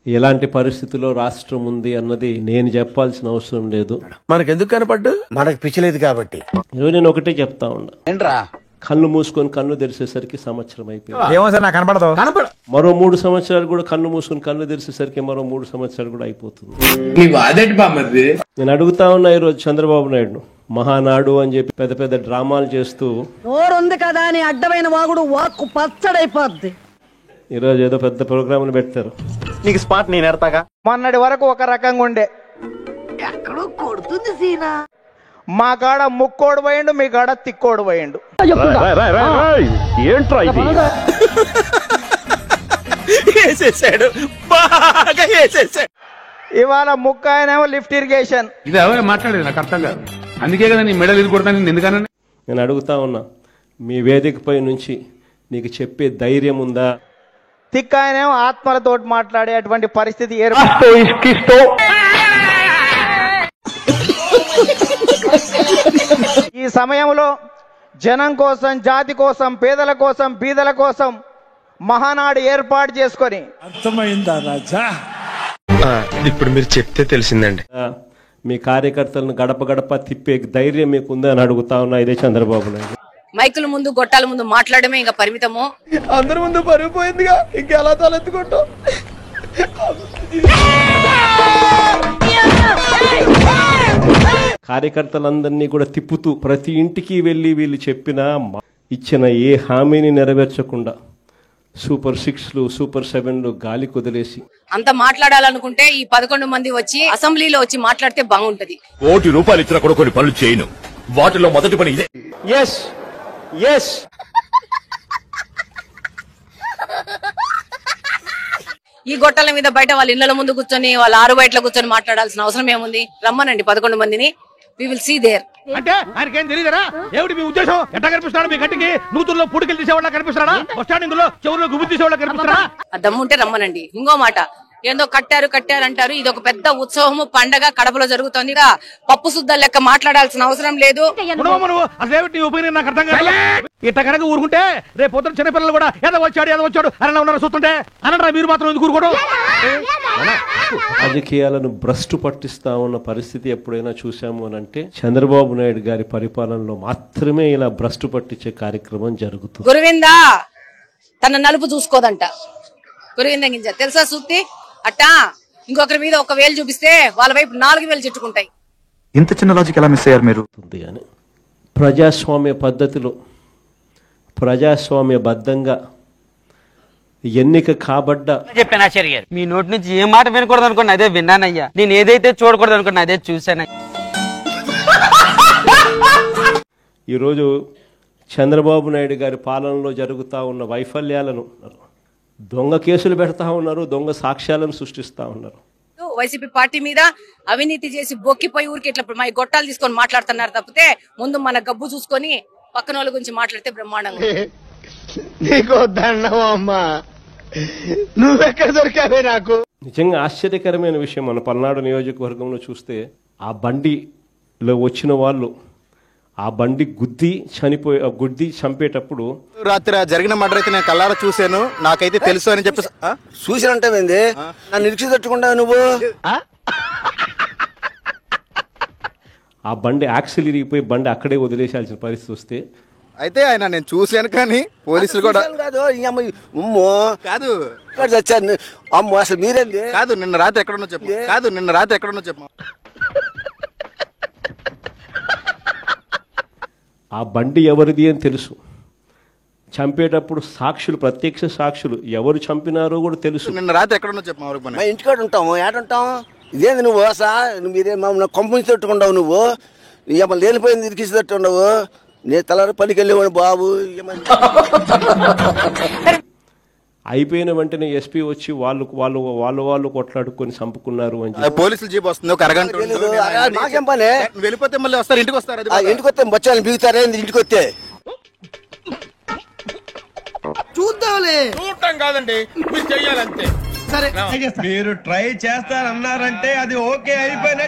ఎలాంటి పరిస్థితిలో రాష్ట్రం ఉంది అన్నది నేను చెప్పాల్సిన అవసరం లేదు. మనకెందుకు కనపడ్డు? మనకు పిచ్చలేదు కాబట్టి. నేను ఒకటే చెప్తా ఉన్నా, కళ్ళు మూసుకొని కన్ను తెరిచేసరికి సంవత్సరం అయిపోయింది. మరో 3 సంవత్సరాలు కూడా కన్ను మూసుకొని కన్ను తెరిచేసరికి మరో 3 సంవత్సరాలు కూడా అయిపోతుంది. నేను అడుగుతా ఉన్నా ఈరోజు చంద్రబాబు నాయుడు మహానాడు అని చెప్పి పెద్ద పెద్ద డ్రామాలు చేస్తూ నోరుంది కదా అని అడ్డమైన వాగుడు వాక్కు పచ్చడైపోద్ది. ఈరోజు ఏదో పెద్ద ప్రోగ్రాములు పెడతారు. నీకు స్పాట్ నేను ఎడతాగా. మొన్నటి వరకు ఒక రకంగా ఉండే, ఎక్కడో కొడుతుంది సీనా. మా కాడ ముక్కోడు పోయిండు, మీ కాడ తిక్కోడు పోయిండు. ఏంట్రా ఇది? వేసేసాడు, బాగా వేసేసాడు. ఇవాళ ముక్క ఆయనేమో లిఫ్ట్ ఇరిగేషన్. ఇది ఎవరు మాట్లాడేది నాకు అర్థం కాదు. అందుకే కదా నీ మెడల్ ఇది కొడతాను ఎందుకన్నా. నేను అడుగుతా ఉన్నా, మీ వేదికపై నుంచి నీకు చెప్పే ధైర్యం ఉందా? తిక్కాయనేమో ఆత్మలతో మాట్లాడేటువంటి పరిస్థితి ఈ సమయంలో జనం కోసం, జాతి కోసం, పేదల కోసం, బీదల కోసం మహానాడు ఏర్పాటు చేసుకొని. అర్థమైందా రాజా? ఇప్పుడు మీరు చెప్తే తెలిసిందండి. మీ కార్యకర్తలను గడప గడప తిప్పే ధైర్యం మీకు ఉందా అని అడుగుతా ఉన్నా. ఇదే చంద్రబాబు నాయుడు. మైకుల ముందు, గొట్టాల ముందు మాట్లాడమే ఇంకా పరిమితము. అందరి ముందు పరిగిపోయిందిగా, ఇంకెలా తలెత్తుకుంటాం? కార్యకర్తలందరినీ కూడా తిప్పుతూ ప్రతి ఇంటికి వెళ్లి వీళ్ళు చెప్పిన ఇచ్చిన ఏ హామీని నెరవేర్చకుండా సూపర్ 6లు, సూపర్ 7లు గాలి కుదిలేసి అంత మాట్లాడాలనుకుంటే ఈ 11 మంది వచ్చి అసెంబ్లీలో వచ్చి మాట్లాడితే బాగుంటది. ₹1 కోటి ఇచ్చినా కూడా కొన్ని పనులు చేయను. వాటిలో మొదటి పని ఇదే. ఈ గొట్టాల మీద బయట వాళ్ళ ఇళ్ల ముందు కూర్చొని, వాళ్ళ 6 బయటలో కూర్చొని మాట్లాడాల్సిన అవసరం ఏముంది? రమ్మనండి 11 మందిని. We will see there. అంటే ఆయనకేం తెలియదరా? ఏమిటి మీ ఉద్దేశం? ఎట్లా కనిపిస్తున్నాడు? మీ గట్టికి నూతుల్లో పూడికలు తీసేవాళ్ళ కనిపిస్తున్నాడా? బస్ స్టాండింగ్ లో చెవుల్లో గుబులు తీసేవాళ్ళ కనిపిస్తున్నాడా? ఆ దమ్ముంటే రమ్మనండి. ఇంకో మాట, ఏందో కట్టారు అంటారు. ఇది ఒక పెద్ద ఉత్సవము, పండగ కడపలో జరుగుతోంది. పప్పు శుద్ధ లెక్క మాట్లాడాల్సిన అవసరం లేదు. నాకు అర్థం కాదు. ఇట్లా కనుక ఊరుకుంటే రేపు పొద్దున చిన్నపిల్లలు కూడా ఏదో వచ్చాడు అలా ఉన్నారు చూస్తుంటే అనరా? మీరు మాత్రం ఎందుకు ఊరుకోవడం? రాజకీయాలను భ్రష్టు పట్టిస్తా ఉన్న పరిస్థితి ఎప్పుడైనా చూసాము అని అంటే చంద్రబాబు నాయుడు గారి పరిపాలనలో మాత్రమే ఇలా భ్రష్టు పట్టించే కార్యక్రమం జరుగుతుంది. గురువిందా తన నలుపు చూసుకోదంట. గురువింద గింజ తెలుసా సూక్తి? అట్టా ఇంకొకరి మీద 1 వేలు చూపిస్తే వాళ్ళ వైపు 4 వేలు చెట్టుకుంటాయి. ఇంత చిన్న లాజిక్ ఎలా మిస్ అయ్యారు మీరు? కానీ ప్రజాస్వామ్య పద్ధతిలో ప్రజాస్వామ్యబద్ధంగా ఎన్నిక కాబడ్డ చెప్పాను. మీ నోటి నుంచి ఏ మాట వినకూడదు అనుకున్నా అదే విన్నానయ్యా. నేను ఏదైతే చూడకూడదు అనుకున్నా అదే చూశానయ్యా. ఈరోజు చంద్రబాబు నాయుడు గారి పాలనలో జరుగుతూ ఉన్న వైఫల్యాలను దొంగ కేసులు పెడతా ఉన్నారు, దొంగ సాక్ష్యాలను సృష్టిస్తా ఉన్నారు. వైసీపీ పార్టీ మీద అవినీతి చేసి బొక్కిపోయి ఊరికి ఇట్లా మా గొట్టాలు తీసుకొని మాట్లాడుతున్నారు తప్పితే ముందు మన గబ్బు చూసుకొని పక్కన వాళ్ళ గురించి మాట్లాడితే బ్రహ్మాండంగా. నీకో దండం అమ్మా, నువ్వెక్కడ దొరికావే నాకు. నిజంగా ఆశ్చర్యకరమైన విషయం, మన పల్నాడు నియోజకవర్గంలో చూస్తే ఆ బండిలో వచ్చిన వాళ్ళు ఆ బండి గుద్ది చంపేటప్పుడు రాత్రి జరిగిన మర్డర్ అయితే నేను కళ్ళారా చూశాను, నాకైతే తెలుసు అని చెప్పి. చూసినంటే నన్ను నిరీక్ష తట్టుకుంటా నువ్వు. ఆ బండి యాక్సిల్ ఇరిగిపోయి బండి అక్కడే వదిలేసాల్సిన పరిస్థితి వస్తే అయితే ఆయన నేను చూశాను కానీ పోలీసులు కూడా కాదు. కాదు అమ్మో, అసలు మీరేంది కాదు. నిన్న రాత్రి ఎక్కడున్నా చెప్పు. ఆ బండి ఎవరిది అని తెలుసు. చంపేటప్పుడు సాక్షులు, ప్రత్యక్ష సాక్షులు ఎవరు చంపినారో కూడా తెలుసు. నిన్న రాత్రి ఎక్కడున్నా చెప్పు. ఇంటికాడ ఉంటాము, ఏడుంటాం. ఇదేంది నువ్వు మీరే కొంపని తట్టుకుంటావు. నువ్వు ఏమన్నా లేనిపోయింది ఇరికిసి తట్టుండవు. నేను తలారి పనికి వెళ్ళేవాడు బాబు. అయిపోయిన వెంటనే ఎస్పీ వచ్చి వాళ్ళు కొట్లాడుకొని చంపుకున్నారు అని పోలీసులు జీప్ వస్తుంది. ఒక అరగంట నాకేం పని? వెళ్ళిపోతే మళ్ళీ వస్తారు, ఇంటికి వస్తారు. ఇంటికి వస్తే బచ్చాలని బిగుతారే ఇంటికి వస్తే. చూద్దాంలే. చూడటం కాదండి, మీరు చెయ్యాలంతే. సరే, మీరు ట్రై చేస్తారన్నారంటే అది ఓకే అయిపోయిన